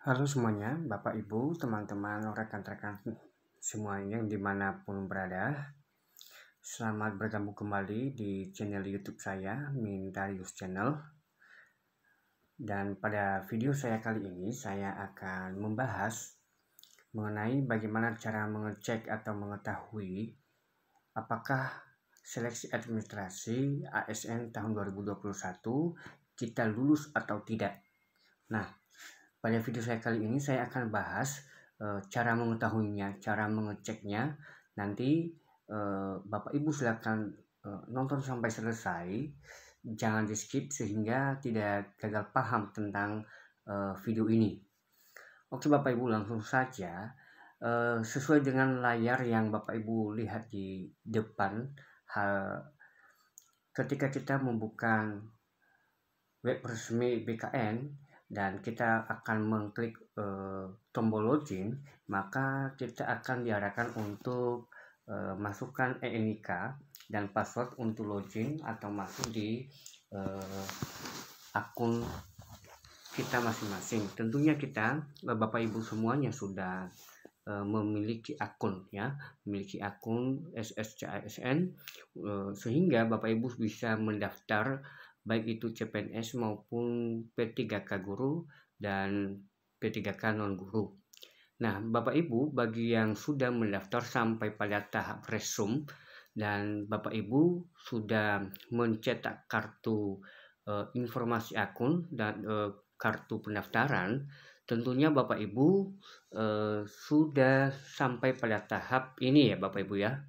Halo semuanya, Bapak Ibu, teman-teman, rekan-rekan semuanya yang dimanapun berada. Selamat bertemu kembali di channel YouTube saya, Mintarius Channel. Dan pada video saya kali ini, saya akan membahas mengenai bagaimana cara mengecek atau mengetahui apakah seleksi administrasi ASN tahun 2021 kita lulus atau tidak. Nah, pada video saya kali ini saya akan bahas cara mengetahuinya, cara mengeceknya. Nanti Bapak Ibu silakan nonton sampai selesai, jangan di skip sehingga tidak gagal paham tentang video ini. Oke Bapak Ibu, langsung saja. Sesuai dengan layar yang Bapak Ibu lihat di depan, ketika kita membuka web resmi BKN dan kita akan mengklik tombol login, maka kita akan diarahkan untuk masukkan ENIK dan password untuk login atau masuk di akun kita masing-masing. Tentunya kita, Bapak Ibu semuanya sudah memiliki akun ya, memiliki akun SSCASN, sehingga Bapak Ibu bisa mendaftar baik itu CPNS maupun P3K guru dan P3K non guru. Nah, Bapak Ibu bagi yang sudah mendaftar sampai pada tahap resum dan Bapak Ibu sudah mencetak kartu informasi akun dan kartu pendaftaran, tentunya Bapak Ibu sudah sampai pada tahap ini ya Bapak Ibu ya.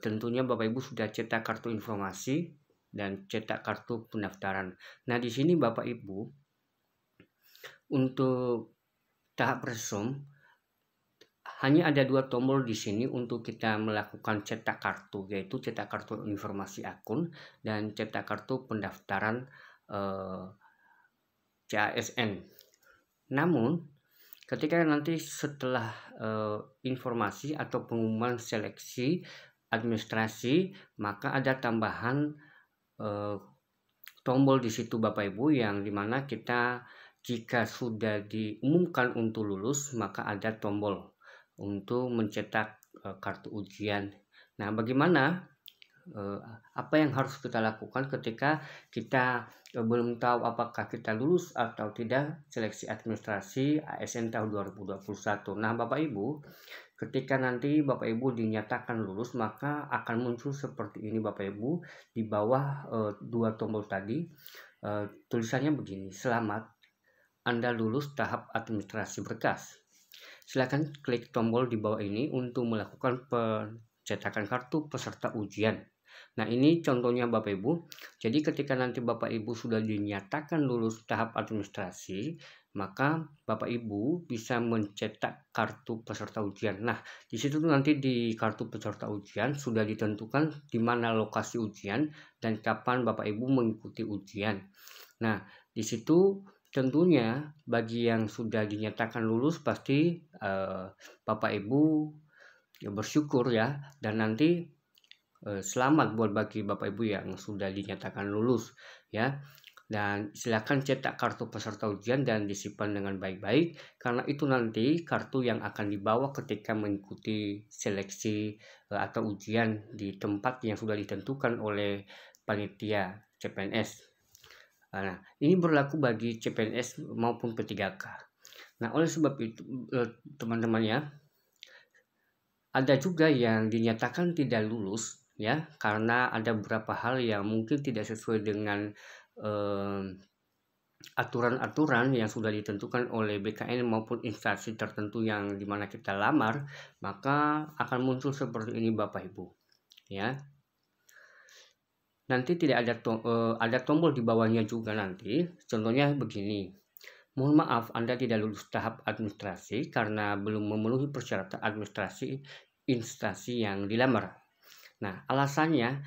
Tentunya Bapak Ibu sudah cetak kartu informasi dan cetak kartu pendaftaran. Nah, di sini Bapak Ibu untuk tahap resum hanya ada dua tombol di sini untuk kita melakukan cetak kartu, yaitu cetak kartu informasi akun dan cetak kartu pendaftaran CASN. Namun ketika nanti setelah informasi atau pengumuman seleksi administrasi, maka ada tambahan tombol di situ Bapak Ibu, yang dimana kita jika sudah diumumkan untuk lulus, maka ada tombol untuk mencetak kartu ujian. Nah, bagaimana apa yang harus kita lakukan ketika kita belum tahu apakah kita lulus atau tidak seleksi administrasi ASN tahun 2021. Nah, Bapak Ibu, ketika nanti Bapak Ibu dinyatakan lulus, maka akan muncul seperti ini Bapak Ibu. Di bawah dua tombol tadi tulisannya begini: selamat, Anda lulus tahap administrasi berkas. Silakan klik tombol di bawah ini untuk melakukan pencetakan kartu peserta ujian. Nah, ini contohnya Bapak Ibu. Jadi ketika nanti Bapak Ibu sudah dinyatakan lulus tahap administrasi, maka Bapak Ibu bisa mencetak kartu peserta ujian. Nah, di situ nanti di kartu peserta ujian sudah ditentukan di mana lokasi ujian dan kapan Bapak Ibu mengikuti ujian. Nah, di situ tentunya bagi yang sudah dinyatakan lulus pasti Bapak Ibu bersyukur ya, dan nanti selamat buat bagi Bapak Ibu yang sudah dinyatakan lulus ya. Dan silakan cetak kartu peserta ujian dan disimpan dengan baik-baik, karena itu nanti kartu yang akan dibawa ketika mengikuti seleksi atau ujian di tempat yang sudah ditentukan oleh panitia CPNS. Nah, ini berlaku bagi CPNS maupun P3K. Nah, oleh sebab itu teman-teman ya, ada juga yang dinyatakan tidak lulus ya, karena ada beberapa hal yang mungkin tidak sesuai dengan aturan-aturan yang sudah ditentukan oleh BKN maupun instansi tertentu yang dimana kita lamar, maka akan muncul seperti ini Bapak Ibu ya. Nanti tidak ada tombol di bawahnya juga nanti, contohnya begini: mohon maaf, Anda tidak lulus tahap administrasi karena belum memenuhi persyaratan administrasi instansi yang dilamar. Nah, alasannya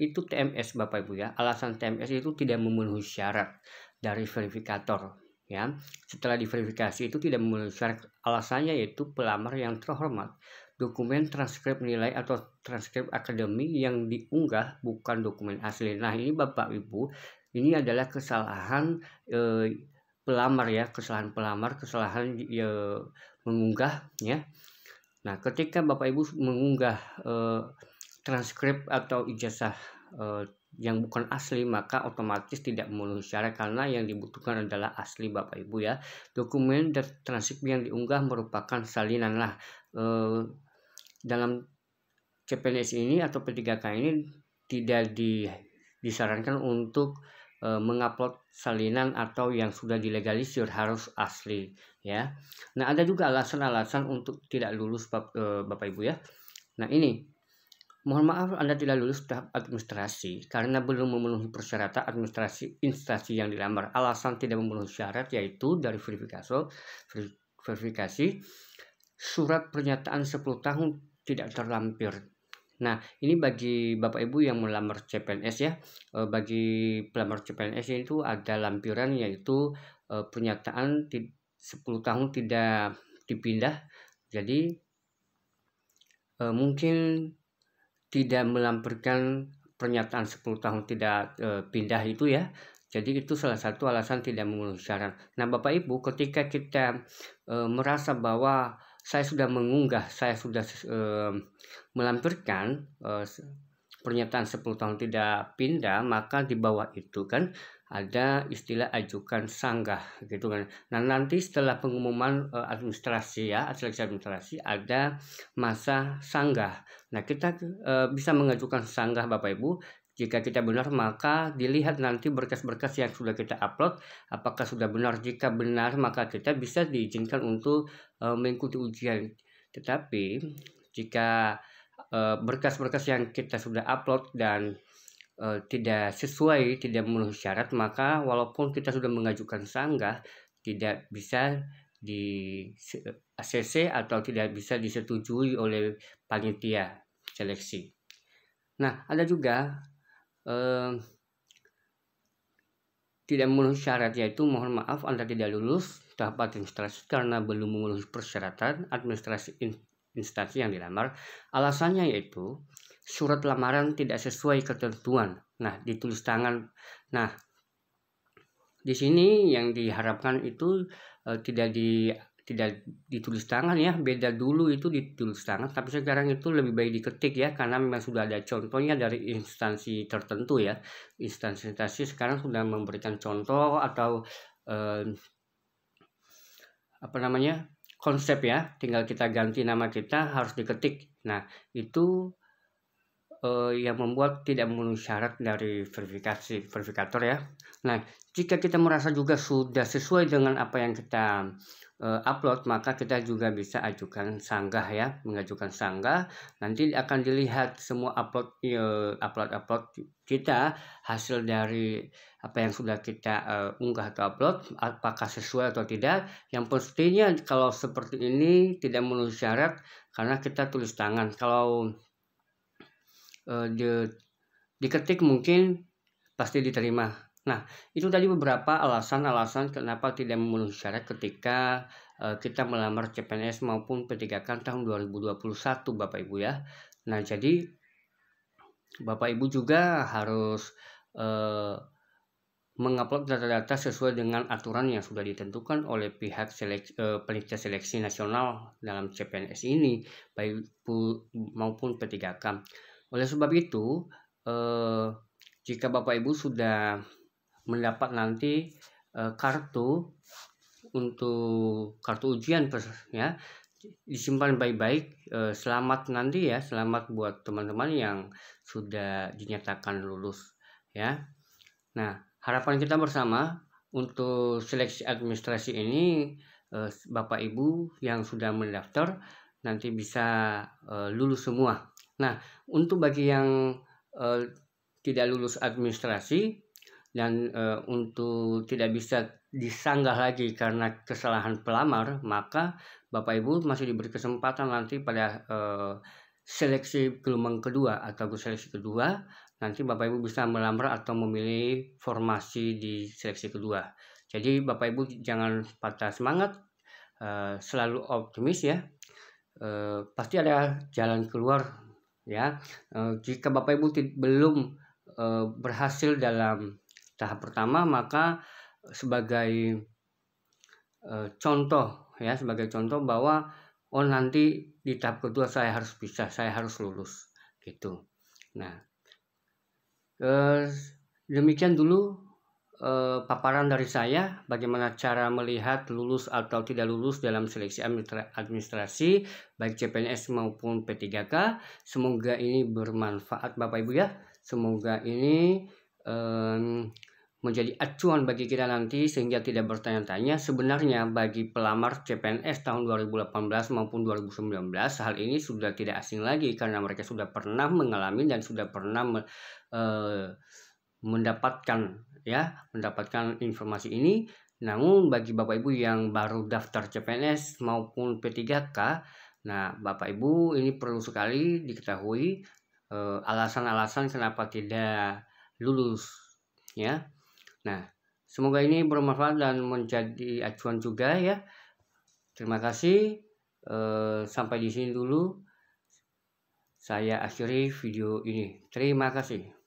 itu TMS Bapak Ibu ya. Alasan TMS itu tidak memenuhi syarat dari verifikator ya. Setelah diverifikasi itu tidak memenuhi syarat. Alasannya yaitu pelamar yang terhormat, dokumen transkrip nilai atau transkrip akademik yang diunggah bukan dokumen asli. Nah, ini Bapak Ibu, ini adalah kesalahan pelamar ya, kesalahan pelamar, kesalahan mengunggah ya. Nah, ketika Bapak Ibu mengunggah transkrip atau ijazah yang bukan asli, maka otomatis tidak memenuhi syarat karena yang dibutuhkan adalah asli Bapak Ibu ya. Dokumen dan transkrip yang diunggah merupakan salinan lah. Dalam CPNS ini atau P3K ini tidak disarankan untuk mengupload salinan atau yang sudah dilegalisir, harus asli ya. Nah, ada juga alasan-alasan untuk tidak lulus Bapak Ibu ya. Nah, ini mohon maaf Anda tidak lulus tahap administrasi karena belum memenuhi persyaratan administrasi instansi yang dilamar. Alasan tidak memenuhi syarat yaitu dari verifikasi surat pernyataan 10 tahun tidak terlampir. Nah, ini bagi Bapak Ibu yang melamar CPNS ya. Bagi pelamar CPNS itu ada lampiran yaitu pernyataan 10 tahun tidak dipindah. Jadi mungkin tidak melampirkan pernyataan 10 tahun tidak pindah itu ya. Jadi itu salah satu alasan tidak memenuhi syarat. Nah, Bapak Ibu, ketika kita merasa bahwa saya sudah mengunggah, saya sudah melampirkan pernyataan 10 tahun tidak pindah, maka di bawah itu kan ada istilah ajukan sanggah gitu kan. Nah, nanti setelah pengumuman administrasi ya, seleksi administrasi, ada masa sanggah. Nah, kita bisa mengajukan sanggah Bapak Ibu. Jika kita benar, maka dilihat nanti berkas-berkas yang sudah kita upload apakah sudah benar. Jika benar, maka kita bisa diizinkan untuk mengikuti ujian. Tetapi jika berkas-berkas yang kita sudah upload dan tidak sesuai, tidak memenuhi syarat, maka walaupun kita sudah mengajukan sanggah, tidak bisa di ACC atau tidak bisa disetujui oleh panitia seleksi. Nah, ada juga tidak memenuhi syarat, yaitu mohon maaf Anda tidak lulus tahap administrasi karena belum memenuhi persyaratan administrasi instansi yang dilamar. Alasannya yaitu surat lamaran tidak sesuai ketentuan. Nah, ditulis tangan. Nah, di sini yang diharapkan itu tidak ditulis tangan ya. Beda dulu itu ditulis tangan, tapi sekarang itu lebih baik diketik ya, karena memang sudah ada contohnya dari instansi tertentu ya. Instansi sekarang sudah memberikan contoh atau konsep ya, tinggal kita ganti nama kita harus diketik. Nah, itu yang membuat tidak memenuhi syarat dari verifikator ya. Nah, jika kita merasa juga sudah sesuai dengan apa yang kita upload, maka kita juga bisa ajukan sanggah ya, mengajukan sanggah. Nanti akan dilihat semua upload kita, hasil dari apa yang sudah kita unggah atau upload, apakah sesuai atau tidak. Yang pastinya kalau seperti ini tidak memenuhi syarat karena kita tulis tangan. Kalau diketik mungkin pasti diterima. Nah, itu tadi beberapa alasan-alasan kenapa tidak memenuhi syarat ketika kita melamar CPNS maupun P3K tahun 2021 Bapak Ibu ya. Nah, jadi Bapak Ibu juga harus mengupload data-data sesuai dengan aturan yang sudah ditentukan oleh pihak panitia seleksi nasional dalam CPNS ini, baik maupun P3K. Oleh sebab itu, jika Bapak Ibu sudah mendapat nanti kartu untuk kartu ujian ya, disimpan baik-baik. Selamat nanti ya, selamat buat teman-teman yang sudah dinyatakan lulus ya. Nah, harapan kita bersama untuk seleksi administrasi ini, Bapak Ibu yang sudah mendaftar nanti bisa lulus semua. Nah, untuk bagi yang tidak lulus administrasi dan untuk tidak bisa disanggah lagi karena kesalahan pelamar, maka Bapak Ibu masih diberi kesempatan nanti pada seleksi gelombang kedua atau seleksi kedua. Nanti Bapak Ibu bisa melamar atau memilih formasi di seleksi kedua. Jadi Bapak Ibu jangan patah semangat, selalu optimis ya. Pasti ada jalan keluar ya. Jika Bapak Ibu belum berhasil dalam tahap pertama, maka sebagai contoh ya, sebagai contoh bahwa oh nanti di tahap kedua saya harus bisa, saya harus lulus gitu. Nah, demikian dulu paparan dari saya bagaimana cara melihat lulus atau tidak lulus dalam seleksi administrasi baik CPNS maupun P3K. Semoga ini bermanfaat Bapak Ibu ya. Semoga ini menjadi acuan bagi kita nanti sehingga tidak bertanya-tanya. Sebenarnya bagi pelamar CPNS tahun 2018 maupun 2019 hal ini sudah tidak asing lagi karena mereka sudah pernah mengalami dan sudah pernah mendapatkan informasi ini. Namun bagi Bapak Ibu yang baru daftar CPNS maupun P3K, nah Bapak Ibu ini perlu sekali diketahui alasan-alasan kenapa tidak lulus ya. Nah, semoga ini bermanfaat dan menjadi acuan juga ya. Terima kasih. Sampai di sini dulu. Saya akhiri video ini. Terima kasih.